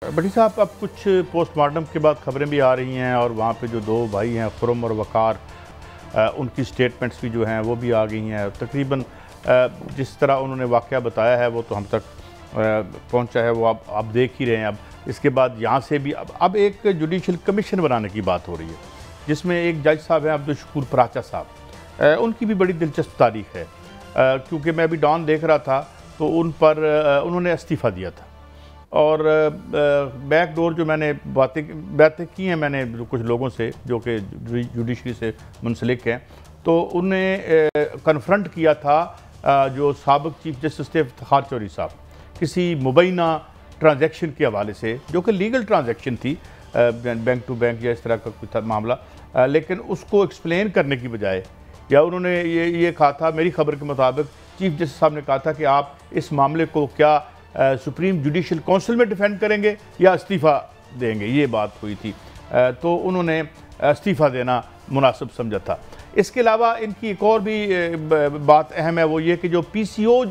भट्टी साहब, अब कुछ पोस्टमार्टम के बाद खबरें भी आ रही हैं और वहाँ पे जो दो भाई हैं खुर्रम और वकार, उनकी स्टेटमेंट्स भी जो हैं वो भी आ गई हैं। तकरीबन जिस तरह उन्होंने वाक़या बताया है वो तो हम तक पहुँचा है, वो आप देख ही रहे हैं। अब इसके बाद यहाँ से भी अब एक जुडिशल कमीशन बनाने की बात हो रही है, जिसमें एक जज साहब हैं अब्दुल शकूर पराचा साहब। उनकी भी बड़ी दिलचस्प तारीख है, क्योंकि मैं अभी डॉन देख रहा था तो उन पर उन्होंने इस्तीफ़ा दिया था और बैक डोर जो मैंने बातें की हैं मैंने कुछ लोगों से जो कि जुडिशरी से मुंसलिक हैं, तो उन्हें कन्फ्रंट किया था जो साबिक चीफ जस्टिस थे इफ्तिखार चौधरी साहब, किसी मुबैना ट्रांजैक्शन के हवाले से जो कि लीगल ट्रांजैक्शन थी, बैंक टू बैंक या इस तरह का कुछ मामला, लेकिन उसको एक्सप्लेन करने की बजाय या उन्होंने ये कहा था, मेरी खबर के मुताबिक चीफ जस्टिस साहब ने कहा था कि आप इस मामले को क्या सुप्रीम जुडिशल काउंसिल में डिफेंड करेंगे या इस्तीफ़ा देंगे, ये बात हुई थी। तो उन्होंने इस्तीफ़ा देना मुनासिब समझा था। इसके अलावा इनकी एक और भी बात अहम है, वो ये कि जो PCO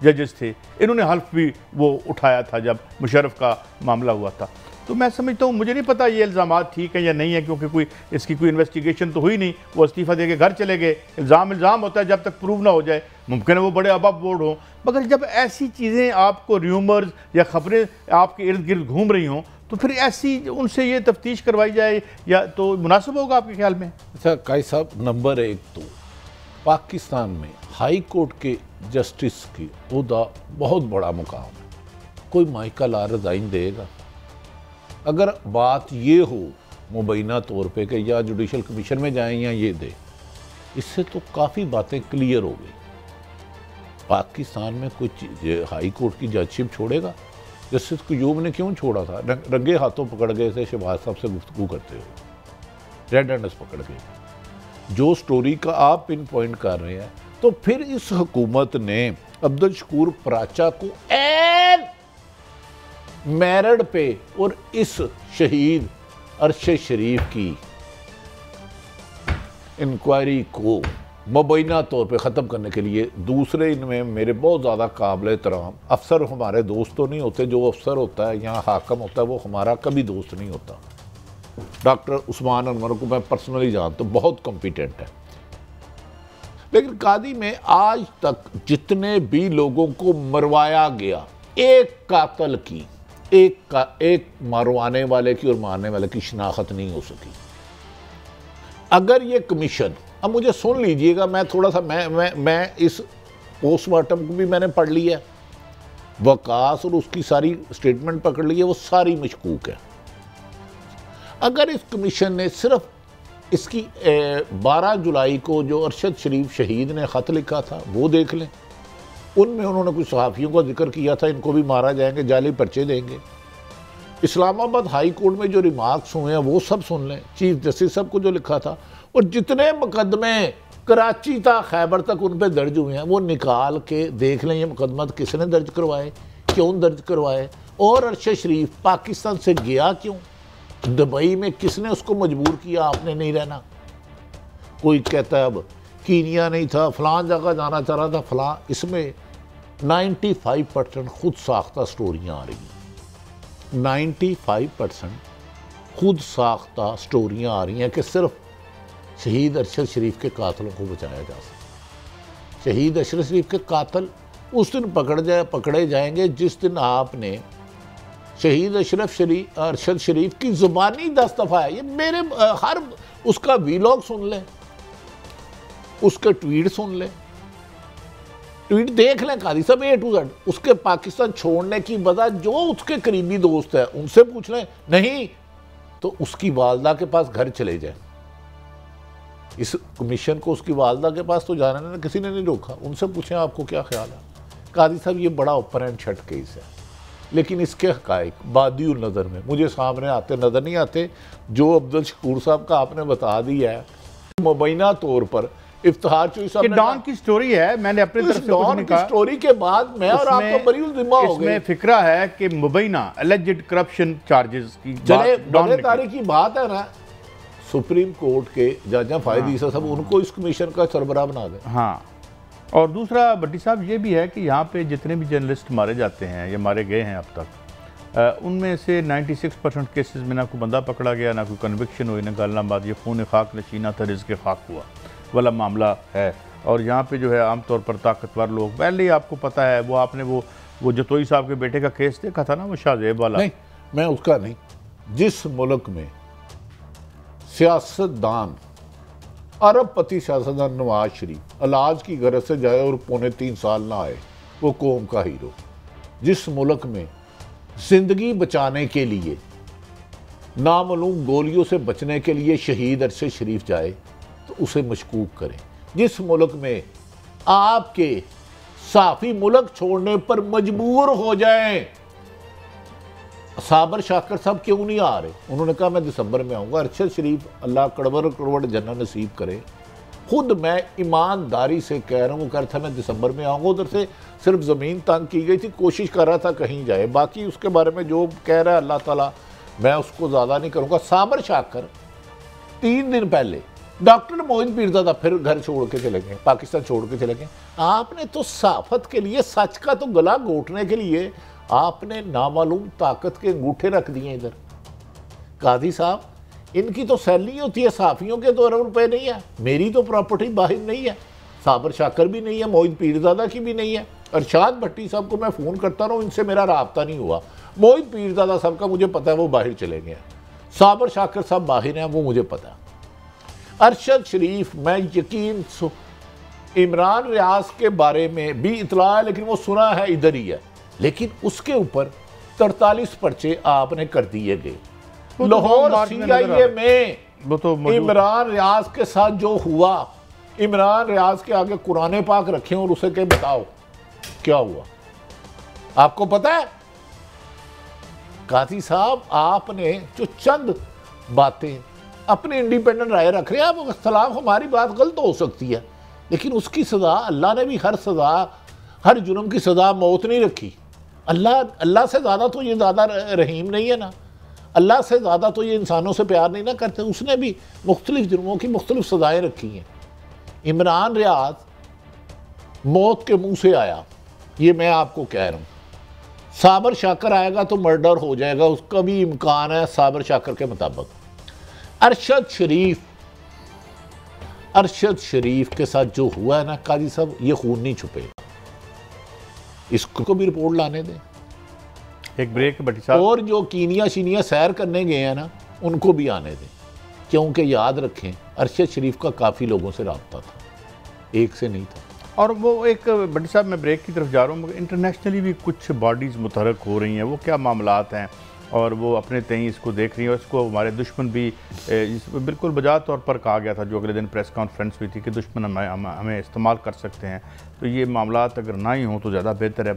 जजेस थे इन्होंने हल्फ भी वो उठाया था जब मुशर्रफ का मामला हुआ था। तो मैं समझता हूँ, मुझे नहीं पता ये इल्ज़ामात ठीक है या नहीं है, क्योंकि इसकी कोई इन्वेस्टिगेशन तो हुई नहीं। वो इस्तीफ़ा दे के घर चले गए। इल्ज़ाम होता है जब तक प्रूव ना हो जाए, मुमकिन है वो बड़े अबब बोर्ड हों, मगर जब ऐसी चीज़ें आपको र्यूमर्स या ख़बरें आपके इर्द गिर्द घूम रही हों तो फिर ऐसी उनसे ये तफ्तीश करवाई जाए या तो मुनासिब होगा आपके ख्याल में? अच्छा काई साहब, नंबर एक तो पाकिस्तान में हाई कोर्ट के जस्टिस की ओहदा बहुत बड़ा मुकाम है। कोई माइका ला रिज़ाइन देगा? अगर बात ये हो मुबैना तौर पे कि या जुडिशल कमीशन में जाएं या ये दे, इससे तो काफ़ी बातें क्लियर हो गई। पाकिस्तान में कोई हाई कोर्ट की जजशिप छोड़ेगा? जस्टिस क्यूब ने क्यों छोड़ा था? रंगे हाथों पकड़ गए थे शहबाज साहब से गुफ्तगू करते हुए, रेड हैंड्स पकड़ गए। जो स्टोरी का आप पिन पॉइंट कर रहे हैं, तो फिर इस हुकूमत ने अब्दुल शकूर पराचा को एन मेरिट पे और इस शहीद अरशद शरीफ की इंक्वायरी को मुबैना तौर पे ख़त्म करने के लिए दूसरे इनमें मेरे बहुत ज़्यादा काबिल एहतराम अफसर, हमारे दोस्त तो नहीं होते, जो अफसर होता है यहाँ हाकम होता है वो हमारा कभी दोस्त नहीं होता। डॉक्टर उस्मान अनवर को मैं पर्सनली जानता हूँ, बहुत कॉम्पिटेंट है। लेकिन कादी में आज तक जितने भी लोगों को मरवाया गया, एक कातल की, एक मरवाने वाले की और मारने वाले की शिनाख्त नहीं हो सकी। अगर ये कमीशन, अब मुझे सुन लीजिएगा, मैं थोड़ा सा मैं इस पोस्टमार्टम को भी मैंने पढ़ लिया, वकास और उसकी सारी स्टेटमेंट पकड़ ली है, वो सारी मशकूक है। अगर इस कमीशन ने सिर्फ इसकी 12 जुलाई को जो अरशद शरीफ शहीद ने ख़त लिखा था वो देख लें, उनमें उन्होंने कुछ सहाफ़ियों का जिक्र किया था, इनको भी मारा जाएंगे, जाली पर्चे देंगे। इस्लामाबाद हाई कोर्ट में जो रिमार्क्स हुए हैं वो सब सुन लें, चीफ जस्टिस साहब को जो लिखा था, और जितने मुकदमे कराची था खैबर तक उन पर दर्ज हुए हैं वो निकाल के देख लें, ये मुकदमा किसने दर्ज करवाए, क्यों दर्ज करवाए, और अरशद शरीफ पाकिस्तान से गया क्यों, दुबई में किसने उसको मजबूर किया आपने नहीं रहना। कोई कहता है अब कीनिया नहीं था, फलां जगह जाना चाह रहा था, फलां। इसमें 95% खुद साख्ता स्टोरियाँ आ रही हैं, 95% खुद साख्ता स्टोरियाँ आ रही हैं कि सिर्फ शहीद अरशद शरीफ के कातलों को बचाया जा सके। शहीद अरशद शरीफ के कातल उस दिन पकड़े जाएंगे जिस दिन आपने शहीद अरशद शरीफ की ज़ुबानी 10 दफ़ा है, ये मेरे हर उसका वीलॉग सुन लें, उसके ट्वीट सुन लें, ट्वीट देख लें कादी साहब A to Z। उसके पाकिस्तान छोड़ने की वजह जो उसके करीबी दोस्त है उनसे पूछ लें, नहीं तो उसकी वालदा के पास घर चले जाएं। इस कमीशन को उसकी वालदा के पास तो जाने ने किसी ने नहीं रोका, उनसे पूछें आपको क्या ख्याल है। कादी साहब ये बड़ा ओपन एंड शट केस है, लेकिन इसके हकाइक बादियुल नज़र में मुझे सामने आते नज़र नहीं आते। जो अब्दुल शकूर साहब का आपने बता दिया है, मुबैना तौर पर इफ्तिखार चौधरी साहब डॉन की स्टोरी है, मैंने अपनी तरफ से डॉन की स्टोरी के बाद मैं और आप तो बरीउल जिम्मा हो गए। इसमें फिक्रा है कि मुबैना एलिजेड करप्शन चार्जेस की चले तारीख की बात है ना, सुप्रीम कोर्ट के जज फायद ईसा साहब उनको इस कमीशन का सरबराह बना दें। हाँ, और दूसरा भट्टी साहब ये भी है कि यहाँ पे जितने भी जर्नलिस्ट मारे जाते हैं या मारे गए हैं अब तक, उनमें से 96% केसेस में ना कोई बंदा पकड़ा गया, ना कोई कन्विक्शन हुई, ना गालनाबाद, ये खून खाक नशीना था रिज़्क़ खाक हुआ वाला मामला है। और यहाँ पे जो है आमतौर पर ताकतवर लोग, पहले ही आपको पता है, वो आपने वो जतोई साहब के बेटे का केस देखा था ना, वो शाहजेब वाला। नहीं, मैं उसका नहीं। जिस मुल्क में सियासतदान, अरबपति सियासतदान नवाज शरीफ इलाज की गरज से जाए और 3.25 साल ना आए, वो कौम का हीरो। जिस मुल्क में जिंदगी बचाने के लिए, नामालूम गोलियों से बचने के लिए शहीद अरशद शरीफ जाए तो उसे मशकूक करें। जिस मुल्क में आपके साफी मुल्क छोड़ने पर मजबूर हो जाएं, साबर शाकर साहब क्यों नहीं आ रहे? उन्होंने कहा मैं दिसंबर में आऊँगा। अरशद शरीफ अल्लाह कड़वर कड़वड़ जन्नत नसीब करे। खुद मैं ईमानदारी से कह रहा हूँ, वो कह रहा था मैं दिसंबर में आऊँगा। उधर से सिर्फ ज़मीन तंग की गई थी, कोशिश कर रहा था कहीं जाए। बाकी उसके बारे में जो कह रहा है अल्लाह ताला, मैं उसको ज़्यादा नहीं करूँगा। साबर शाकर 3 दिन पहले डॉक्टर मोइन पीरज़ादा फिर घर छोड़ के चले गए, पाकिस्तान छोड़ के चले गए। आपने तो साफत के लिए, सच का तो गला घोटने के लिए आपने नामालूम ताकत के अंगूठे रख दिए इधर। कादी साहब, इनकी तो सैलरी होती है, साफियों के तो अरब रुपए नहीं है। मेरी तो प्रॉपर्टी बाहर नहीं है, साबर शाकर भी नहीं है, मोइन पीरज़ादा की भी नहीं है। अरशाद भट्टी साहब को मैं फ़ोन करता रहा हूँ, इनसे मेरा राब्ता नहीं हुआ। मोइन पीरज़ादा साहब का मुझे पता है वो बाहर चले गए। साबर शाकर साहब बाहर हैं, वो मुझे पता है। अरशद शरीफ, मैं यकीन, इमरान रियाज के बारे में भी इतला है, लेकिन वो सुना है इधर ही है। लेकिन उसके ऊपर 43 पर्चे आपने कर दिए गए। लाहौर CIA में वो तो इमरान रियाज के साथ जो हुआ, इमरान रियाज के आगे कुरान पाक रखे और उसे के बताओ क्या हुआ, आपको पता है? काजी साहब, आपने जो चंद बातें अपनी इंडिपेंडेंट राय रख रहे हैं, आप खिलाफ हमारी बात गलत हो सकती है, लेकिन उसकी सजा, अल्लाह ने भी हर सजा, हर जुर्म की सजा मौत नहीं रखी। अल्लाह से ज़्यादा तो ये ज़्यादा रहीम नहीं है ना, अल्लाह से ज़्यादा तो ये इंसानों से प्यार नहीं ना करते। उसने भी मुख्तलिफ जुर्मों की मुख्तलिफ सजाएँ रखी हैं। इमरान रियाज मौत के मुंह से आया, ये मैं आपको कह रहा हूँ। साबर शाकर आएगा तो मर्डर हो जाएगा, उसका भी इम्कान है साबर शाकर के मुताबिक। अरशद शरीफ के साथ जो हुआ है ना काजी साहब, ये खून नहीं छुपेगा। इसको भी रिपोर्ट लाने दें। एक ब्रेक भट्टी साहब। और जो कीनिया शीनिया सैर करने गए हैं ना, उनको भी आने दें, क्योंकि याद रखें अरशद शरीफ का काफ़ी लोगों से रब्ता था, एक से नहीं था। और वो एक भट्टी साहब, मैं ब्रेक की तरफ जा रहा हूँ, इंटरनेशनली भी कुछ बॉडीज़ मुतहरक हो रही हैं, वो क्या मामलात हैं और वो अपने तय इसको देख रही हैं। और इसको हमारे दुश्मन भी बिल्कुल बजा तौर पर कहा गया था, जो अगले दिन प्रेस कॉन्फ्रेंस हुई थी, कि दुश्मन हमें इस्तेमाल कर सकते हैं। तो ये मामलात अगर ना ही हों तो ज़्यादा बेहतर है।